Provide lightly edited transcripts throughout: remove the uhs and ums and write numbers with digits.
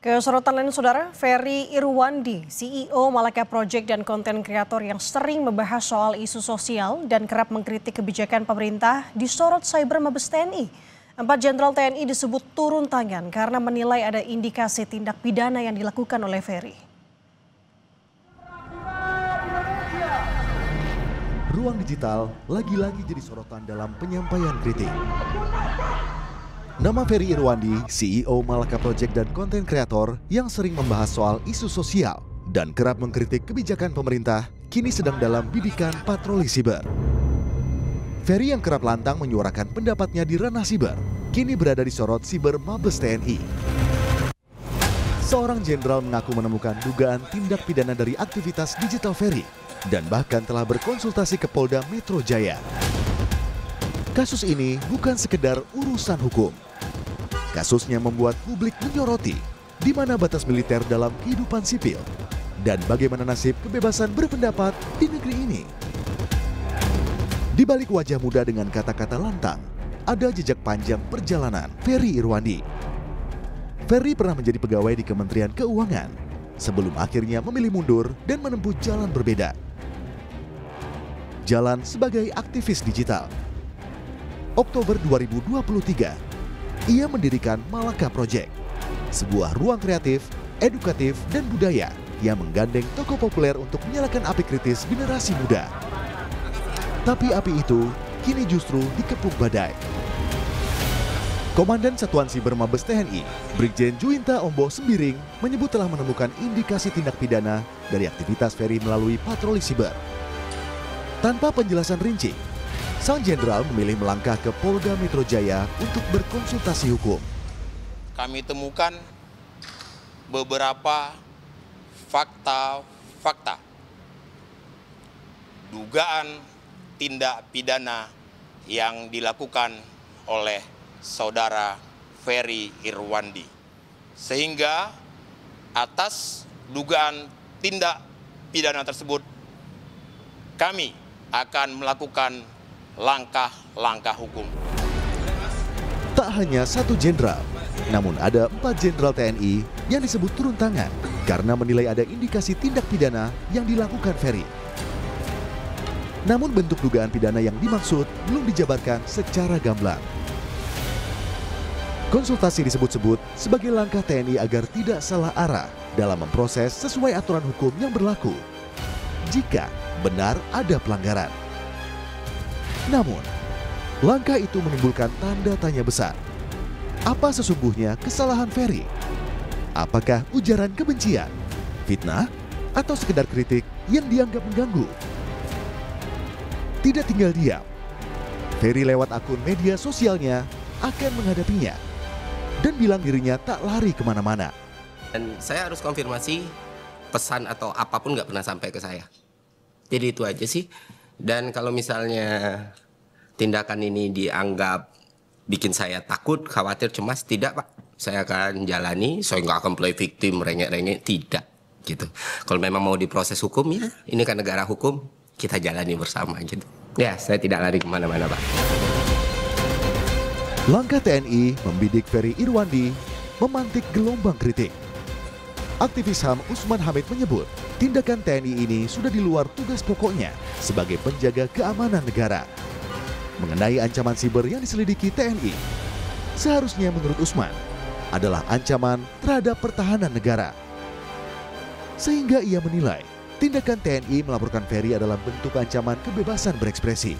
Ke sorotan lain saudara, Ferry Irwandi, CEO Malaka Project dan konten kreator yang sering membahas soal isu sosial dan kerap mengkritik kebijakan pemerintah disorot Cyber Mabes TNI. 4 Jenderal TNI disebut turun tangan karena menilai ada indikasi tindak pidana yang dilakukan oleh Ferry. Ruang digital lagi-lagi jadi sorotan dalam penyampaian kritik. Nama Ferry Irwandi, CEO Malaka Project dan konten kreator yang sering membahas soal isu sosial dan kerap mengkritik kebijakan pemerintah, kini sedang dalam bidikan patroli siber. Ferry yang kerap lantang menyuarakan pendapatnya di ranah siber, kini berada di sorot siber Mabes TNI. Seorang jenderal mengaku menemukan dugaan tindak pidana dari aktivitas digital Ferry dan bahkan telah berkonsultasi ke Polda Metro Jaya. Kasus ini bukan sekedar urusan hukum. Kasusnya membuat publik menyoroti di mana batas militer dalam kehidupan sipil dan bagaimana nasib kebebasan berpendapat di negeri ini. Di balik wajah muda dengan kata-kata lantang, ada jejak panjang perjalanan Ferry Irwandi. Ferry pernah menjadi pegawai di Kementerian Keuangan sebelum akhirnya memilih mundur dan menempuh jalan berbeda. Jalan sebagai aktivis digital. Oktober 2023, ia mendirikan Malaka Project, sebuah ruang kreatif, edukatif, dan budaya yang menggandeng tokoh populer untuk menyalakan api kritis generasi muda. Tapi api itu kini justru dikepung badai. Komandan Satuan Siber Mabes TNI, Brigjen Juwinta Ombo Sembiring, menyebut telah menemukan indikasi tindak pidana dari aktivitas Ferry melalui patroli siber. Tanpa penjelasan rinci, sang jenderal memilih melangkah ke Polda Metro Jaya untuk berkonsultasi hukum. Kami temukan beberapa fakta dugaan tindak pidana yang dilakukan oleh saudara Ferry Irwandi. Sehingga atas dugaan tindak pidana tersebut, kami akan melakukan langkah-langkah hukum. Tak hanya satu jenderal, namun ada 4 jenderal TNI yang disebut turun tangan karena menilai ada indikasi tindak pidana yang dilakukan Ferry. Namun bentuk dugaan pidana yang dimaksud belum dijabarkan secara gamblang. Konsultasi disebut-sebut sebagai langkah TNI agar tidak salah arah dalam memproses sesuai aturan hukum yang berlaku jika benar ada pelanggaran. Namun, langkah itu menimbulkan tanda tanya besar. Apa sesungguhnya kesalahan Ferry? Apakah ujaran kebencian, fitnah, atau sekedar kritik yang dianggap mengganggu? Tidak tinggal diam, Ferry lewat akun media sosialnya akan menghadapinya dan bilang dirinya tak lari kemana-mana. Dan saya harus konfirmasi pesan atau apapun nggak pernah sampai ke saya. Jadi itu aja sih. Dan kalau misalnya tindakan ini dianggap bikin saya takut, khawatir, cemas, tidak Pak. Saya akan jalani, saya nggak akan play victim, rengek-rengek, tidak. Gitu. Kalau memang mau diproses hukum ya, ini kan negara hukum, kita jalani bersama gitu. Ya, saya tidak lari kemana-mana Pak. Langkah TNI membidik Ferry Irwandi memantik gelombang kritik. Aktivis HAM Usman Hamid menyebut, tindakan TNI ini sudah di luar tugas pokoknya sebagai penjaga keamanan negara. Mengenai ancaman siber yang diselidiki TNI, seharusnya menurut Usman adalah ancaman terhadap pertahanan negara. Sehingga ia menilai tindakan TNI melaporkan Ferry adalah bentuk ancaman kebebasan berekspresi.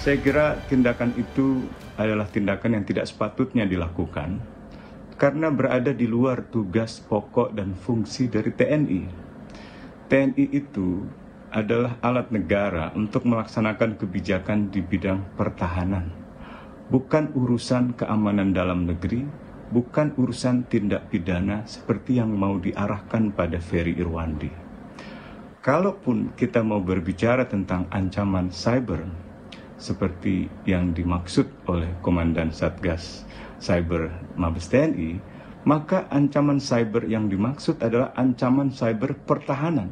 Saya kira tindakan itu adalah tindakan yang tidak sepatutnya dilakukan karena berada di luar tugas pokok dan fungsi dari TNI. TNI itu adalah alat negara untuk melaksanakan kebijakan di bidang pertahanan. Bukan urusan keamanan dalam negeri, bukan urusan tindak pidana seperti yang mau diarahkan pada Ferry Irwandi. Kalaupun kita mau berbicara tentang ancaman cyber, seperti yang dimaksud oleh Komandan Satgas Cyber Mabes TNI, maka ancaman cyber yang dimaksud adalah ancaman cyber pertahanan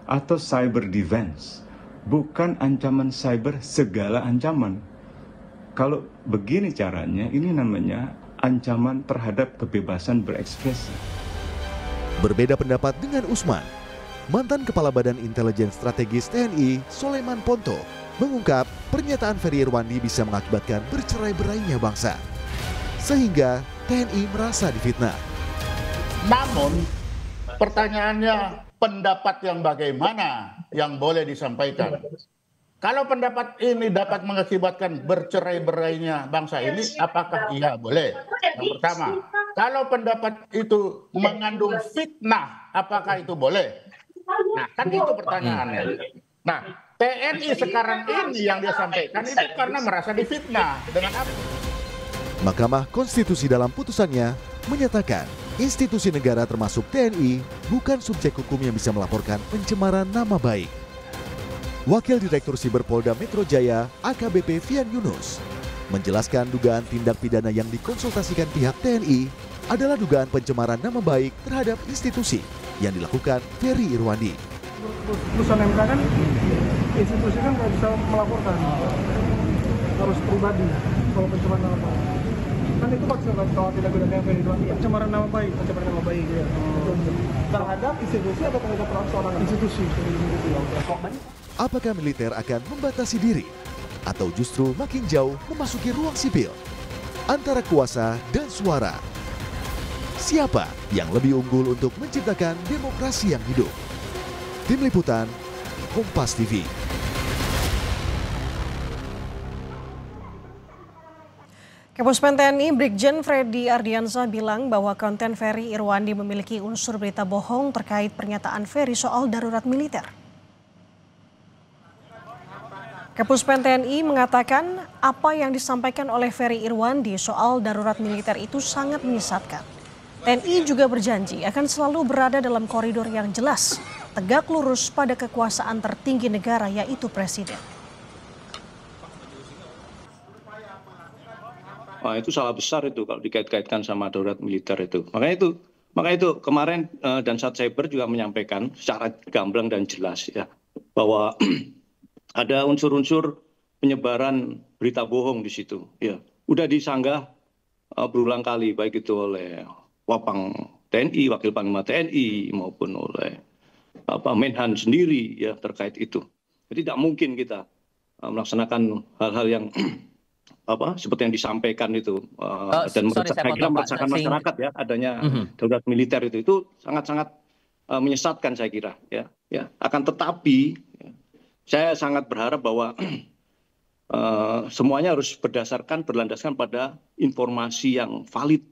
atau cyber defense, bukan ancaman cyber segala ancaman. Kalau begini caranya, ini namanya ancaman terhadap kebebasan berekspresi. Berbeda pendapat dengan Usman. Mantan Kepala Badan Intelijen Strategis TNI, Soleman Ponto, mengungkap pernyataan Ferry Irwandi bisa mengakibatkan bercerai-berainya bangsa. Sehingga TNI merasa difitnah. Namun, pertanyaannya pendapat yang bagaimana yang boleh disampaikan? Kalau pendapat ini dapat mengakibatkan bercerai-berainya bangsa ini, apakah iya boleh? Yang pertama, kalau pendapat itu mengandung fitnah, apakah itu boleh? Nah, kan itu pertanyaannya. Nah, TNI sekarang ini yang dia sampaikan itu karena merasa difitnah. Dengan apa? Mahkamah Konstitusi dalam putusannya menyatakan institusi negara termasuk TNI bukan subjek hukum yang bisa melaporkan pencemaran nama baik. Wakil Direktur Siber Polda Metro Jaya AKBP Fian Yunus menjelaskan dugaan tindak pidana yang dikonsultasikan pihak TNI adalah dugaan pencemaran nama baik terhadap institusi yang dilakukan Ferry Irwandi. Putusan MK kan institusi kan nggak bisa melaporkan, harus pribadi kalau pencemaran nama baik. Kan itu maksudnya kalau tidak pidana Ferry Irwandi, pencemaran nama baik ya. Terhadap institusi atau terhadap perorangan? Institusi. Apakah militer akan membatasi diri atau justru makin jauh memasuki ruang sipil antara kuasa dan suara? Siapa yang lebih unggul untuk menciptakan demokrasi yang hidup? Tim Liputan, Kompas TV. Kapuspen TNI Brigjen Freddy Ardiansah bilang bahwa konten Ferry Irwandi memiliki unsur berita bohong terkait pernyataan Ferry soal darurat militer. Kapuspen TNI mengatakan apa yang disampaikan oleh Ferry Irwandi soal darurat militer itu sangat menyesatkan. TNI juga berjanji akan selalu berada dalam koridor yang jelas, tegak lurus pada kekuasaan tertinggi negara yaitu Presiden. Itu salah besar itu kalau dikait-kaitkan sama darurat militer itu. Makanya itu kemarin Dansat Cyber juga menyampaikan secara gamblang dan jelas ya bahwa ada unsur-unsur penyebaran berita bohong di situ. Ya, udah disanggah berulang kali baik itu oleh Wapang TNI, Wakil Panglima TNI maupun oleh Menhan sendiri ya terkait itu. Jadi tidak mungkin kita melaksanakan hal-hal yang seperti yang disampaikan itu dan saya kira meresahkan masyarakat ya adanya darurat militer itu sangat-sangat menyesatkan saya kira ya. Akan tetapi saya sangat berharap bahwa semuanya harus berlandaskan pada informasi yang valid,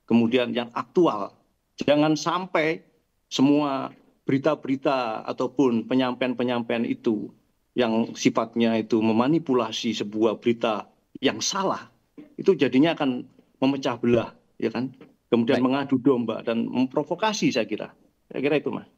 kemudian yang aktual. Jangan sampai semua berita-berita ataupun penyampaian-penyampaian itu yang sifatnya itu memanipulasi sebuah berita yang salah, itu jadinya akan memecah belah, ya kan? Kemudian mengadu domba dan memprovokasi saya kira itu, Mas.